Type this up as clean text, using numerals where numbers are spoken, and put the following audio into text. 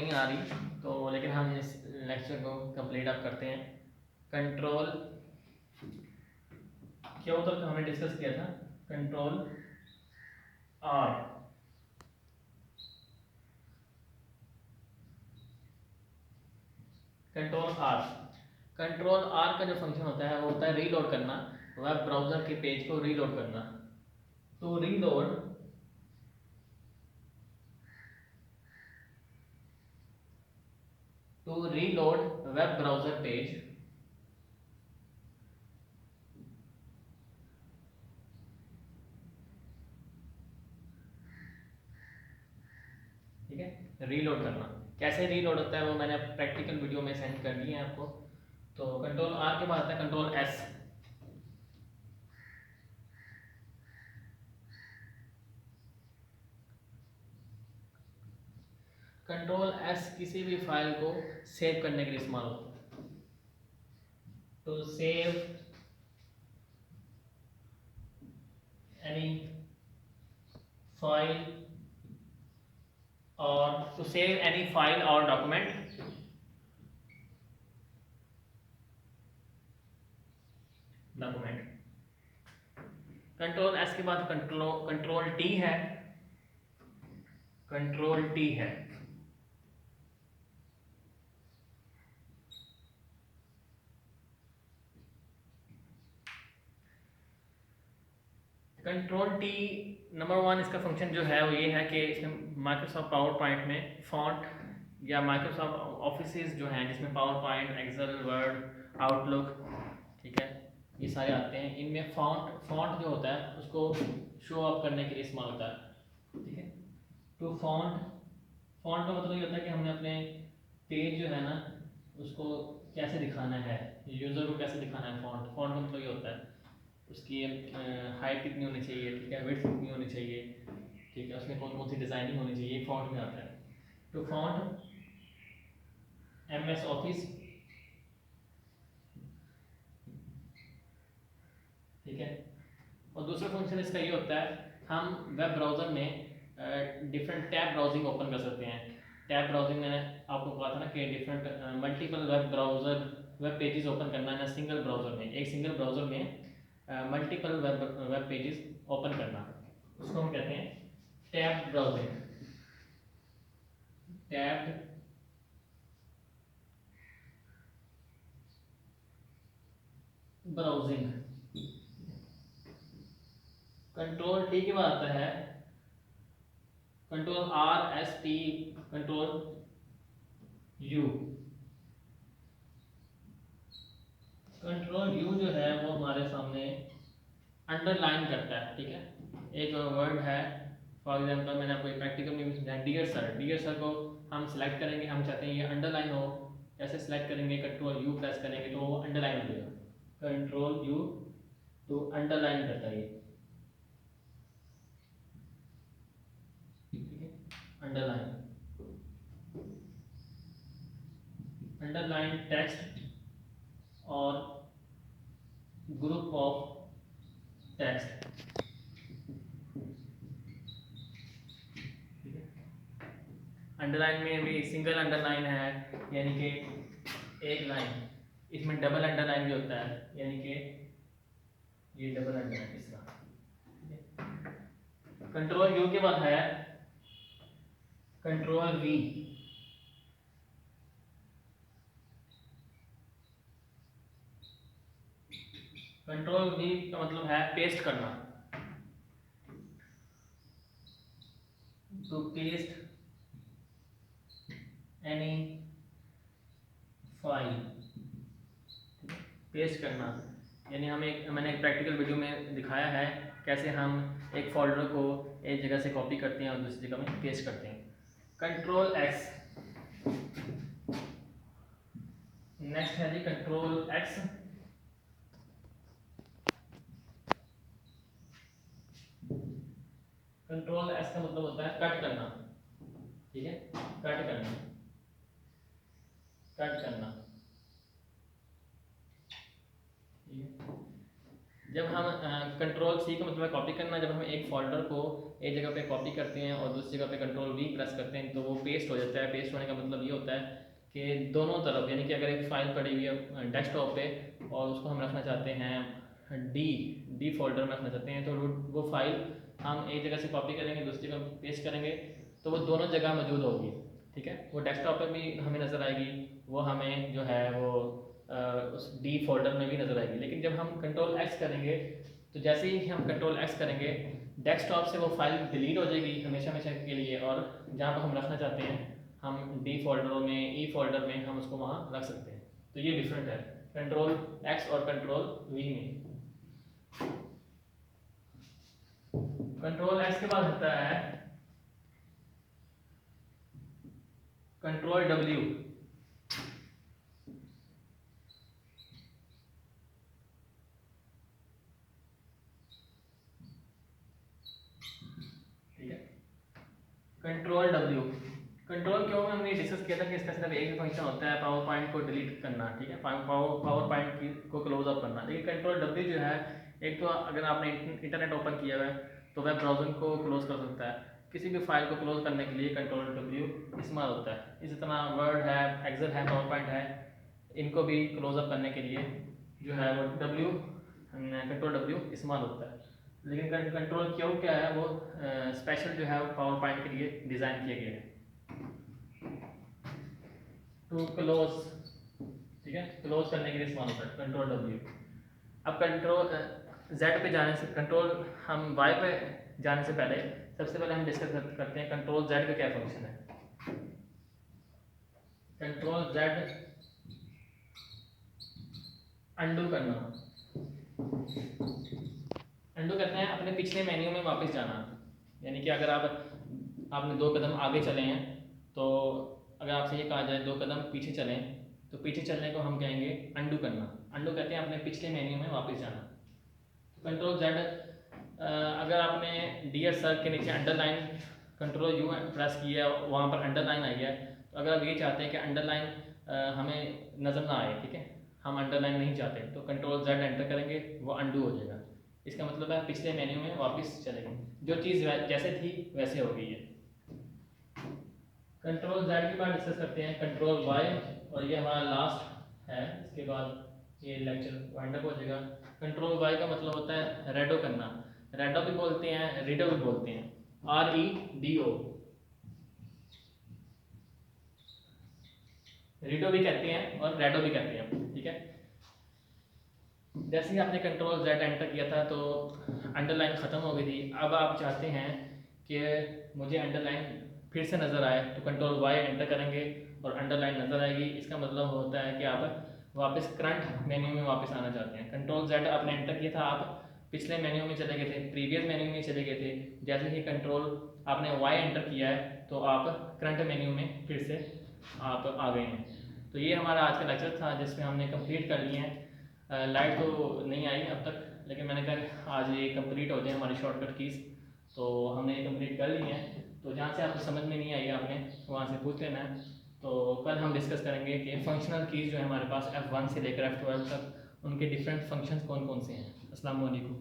नहीं आ रही तो, लेकिन हम इस लेक्चर को कंप्लीट अब करते हैं। कंट्रोल क्या होता है हमने डिस्कस किया था, कंट्रोल आर। कंट्रोल आर का जो फंक्शन होता है वो होता है रीलोड करना, वेब ब्राउजर के पेज को रीलोड करना। तो रीलोड वेब ब्राउजर पेज, ठीक है। रीलोड करना कैसे रीलोड होता है वो मैंने प्रैक्टिकल वीडियो में सेंड कर दिए हैं आपको। तो कंट्रोल आर के बाद आता है कंट्रोल एस। कंट्रोल एस किसी भी फाइल को सेव करने के लिए इस्तेमाल होता है। टू सेव एनी फाइल और डॉक्यूमेंट कंट्रोल एस के बाद कंट्रोल टी है। कंट्रोल टी नंबर 1 इसका फंक्शन जो है वो ये है कि इसमें माइक्रोसॉफ्ट पावर पॉइंट में फॉन्ट या माइक्रोसॉफ्ट ऑफिस जो हैं जिसमें PowerPoint, Excel, Word, Outlook, ठीक है, ये सारे आते हैं, इनमें फॉन्ट जो होता है उसको शो अप करने के लिए इस्तेमाल होता है, ठीक है। तो फॉन्ट का मतलब ये होता है कि हमने अपने पेज जो है ना उसको कैसे दिखाना है, यूज़र को कैसे दिखाना है। फॉन्ट का मतलब ये होता है उसकी हाइट कितनी होनी चाहिए, ठीक है, विड्थ कितनी होनी चाहिए, ठीक है, उसमें कौन कौन सी डिज़ाइनिंग होनी चाहिए, फॉन्ट में आता है। तो फॉन्ट MS ऑफिस, ठीक है। और दूसरा फंक्शन इसका ये होता है हम वेब ब्राउज़र में डिफरेंट टैब ब्राउजिंग ओपन कर सकते हैं। टैब ब्राउजिंग मैंने आपको कहा था ना कि different multiple web pages open करना है सिंगल ब्राउज़र में, एक सिंगल ब्राउज़र में मल्टीपल वेब पेजेस ओपन करना, उसको हम कहते हैं टैब ब्राउजिंग। कंट्रोल टी के बाद आता है control RST, control U। Control U जो है वो हमारे सामने अंडरलाइन करता है, ठीक है। एक वर्ड है, फॉर एग्जांपल मैंने आपको प्रैक्टिकल में भी समझाया, डियर सर को हम सिलेक्ट करेंगे, हम चाहते हैं ये अंडरलाइन हो, कैसे सिलेक्ट करेंगे, कंट्रोल U प्रेस करेंगे तो वो अंडरलाइन हो जाएगा। कंट्रोल U तो अंडरलाइन करता है ये, ठीक है। अंडरलाइन टेक्स्ट और ग्रुप ऑफ टेक्स्ट, अंडरलाइन में भी सिंगल अंडरलाइन है, यानी कि एक लाइन, इसमें डबल अंडरलाइन भी होता है, यानी कि ये डबल अंडरलाइन इस तरह। कंट्रोल U के बाद है कंट्रोल V। कंट्रोल V का मतलब है पेस्ट करना, to paste any file, paste करना, यानी मैंने एक प्रैक्टिकल वीडियो में दिखाया है कैसे हम एक फोल्डर को एक जगह से कॉपी करते हैं और दूसरी जगह में पेस्ट करते हैं। कंट्रोल X, नेक्स्ट है जी कंट्रोल X। कंट्रोल X का मतलब होता है कट करना, ठीक है, कट करना, ठीक है। जब हम कंट्रोल सी का मतलब है कॉपी करना, जब हम एक फोल्डर को एक जगह पे कॉपी करते हैं और दूसरी जगह पे कंट्रोल वी प्रेस करते हैं तो वो पेस्ट हो जाता है। पेस्ट होने का मतलब ये होता है कि दोनों तरफ, यानी कि अगर एक फाइल पड़ी हुई है डेस्कटॉप पे और उसको हम रखना चाहते हैं डी फोल्डर में रखना चाहते हैं, तो वो फाइल हम एक जगह से कॉपी करेंगे दूसरी जगह पेस्ट करेंगे तो वो दोनों जगह मौजूद होगी। ठीक है, वो डेस्कटॉप पे भी हमें नज़र आएगी, वो हमें जो है वो उस डी फोल्डर में भी नज़र आएगी। लेकिन जब हम कंट्रोल एक्स करेंगे तो जैसे ही हम कंट्रोल एक्स करेंगे डेस्कटॉप से वो फाइल डिलीट हो जाएगी हमेशा हमेशा के लिए, और जहाँ पर हम रखना चाहते हैं हम डी फोल्डरों में ई फोल्डर में हम उसको वहाँ रख सकते हैं। तो ये डिफरेंट है कंट्रोल एक्स और कंट्रोल वी में। कंट्रोल एक्स के बाद होता है control W. Control W, control क्यों में हमने डिस्कस किया था कि इसका सिर्फ एक ही फंक्शन होता है पावर पॉइंट को डिलीट करना। ठीक है, पावर पॉइंट को क्लोज अप करना। लेकिन कंट्रोल डब्ल्यू जो है, एक तो अगर आपने इंटरनेट ओपन किया हुआ है तो वेब ब्राउज़र को क्लोज कर सकता है, किसी भी फाइल को क्लोज करने के लिए कंट्रोल डब्ल्यू इस्तेमाल होता है। इसी तरह वर्ड है, एक्सेल है, पावर पॉइंट है, इनको भी क्लोज अप करने के लिए जो है वो कंट्रोल डब्ल्यू इस्तेमाल होता है। लेकिन कंट्रोल क्यों क्या है, वो स्पेशल जो है पावर पॉइंट के लिए डिज़ाइन किया गया है टू क्लोज। ठीक है, क्लोज करने के लिए इस्तेमाल होता है कंट्रोल डब्ल्यू। अब कंट्रोल जेड पे जाने से, कंट्रोल हम वाई पे जाने से पहले सबसे पहले हम डिस्कस करते हैं कंट्रोल जेड का क्या फंक्शन है। कंट्रोल जेड अंडू करना, अंडू करते हैं अपने पिछले मेन्यू में वापस जाना। यानी कि अगर आपने 2 कदम आगे चले हैं तो अगर आपसे ये कहा जाए 2 कदम पीछे चलें तो पीछे चलने को हम कहेंगे अंडू करना। अंडू कहते हैं अपने पिछले मेन्यू में वापस जाना। तो कंट्रोल जेड, अगर आपने डियर सर के नीचे अंडरलाइन कंट्रोल यू प्रेस किया, वहाँ पर अंडरलाइन आई है, तो अगर आप ये चाहते हैं कि अंडरलाइन हमें नज़र ना आए, ठीक है, हम अंडरलाइन नहीं चाहते, तो कंट्रोल जेड एंटर करेंगे, वो अंडू हो जाएगा। इसका मतलब है पिछले मेन्यू में वापस चलेंगे, जो चीज़ जैसे थी वैसे हो गई है। कंट्रोल जेड के बाद डिस्कस करते हैं कंट्रोल वाई, और ये हमारा लास्ट है, इसके बाद ये लेक्चर वाइंड अप हो जाएगा। कंट्रोल वाई का मतलब होता है रेडो करना। रेडो भी बोलते हैं, रीडो भी बोलते हैं, REDO, रीडो भी कहते हैं और रेडो भी कहते हैं। ठीक है, जैसे ही आपने कंट्रोल जेड एंटर किया था तो अंडरलाइन ख़त्म हो गई थी। अब आप चाहते हैं कि मुझे अंडरलाइन फिर से नज़र आए, तो कंट्रोल वाई एंटर करेंगे और अंडरलाइन नज़र आएगी। इसका मतलब होता है कि आप वापस करंट मेन्यू में वापस आना चाहते हैं। कंट्रोल जेड आपने एंटर किया था, आप पिछले मेन्यू में चले गए थे, प्रीवियस मेन्यू में चले गए थे। जैसे ही कंट्रोल आपने वाई एंटर किया है तो आप करंट मेन्यू में फिर से आप आ गए हैं। तो ये हमारा आज का लेक्चर था जिसमें हमने कंप्लीट कर लिए हैं। लाइट तो नहीं आई अब तक, लेकिन मैंने कहा आज ये कंप्लीट हो जाए हमारी शॉर्टकट कीज़, तो हमने ये कंप्लीट कर ली हैं। तो जहाँ से आपको समझ में नहीं आई आपने वहाँ से पूछ लेना है। तो कल हम डिस्कस करेंगे कि फंक्शनल कीज़ जो है हमारे पास F1 से लेकर F12 तक, उनके डिफरेंट फंक्शंस कौन कौन से हैं। अस्सलाम वालेकुम।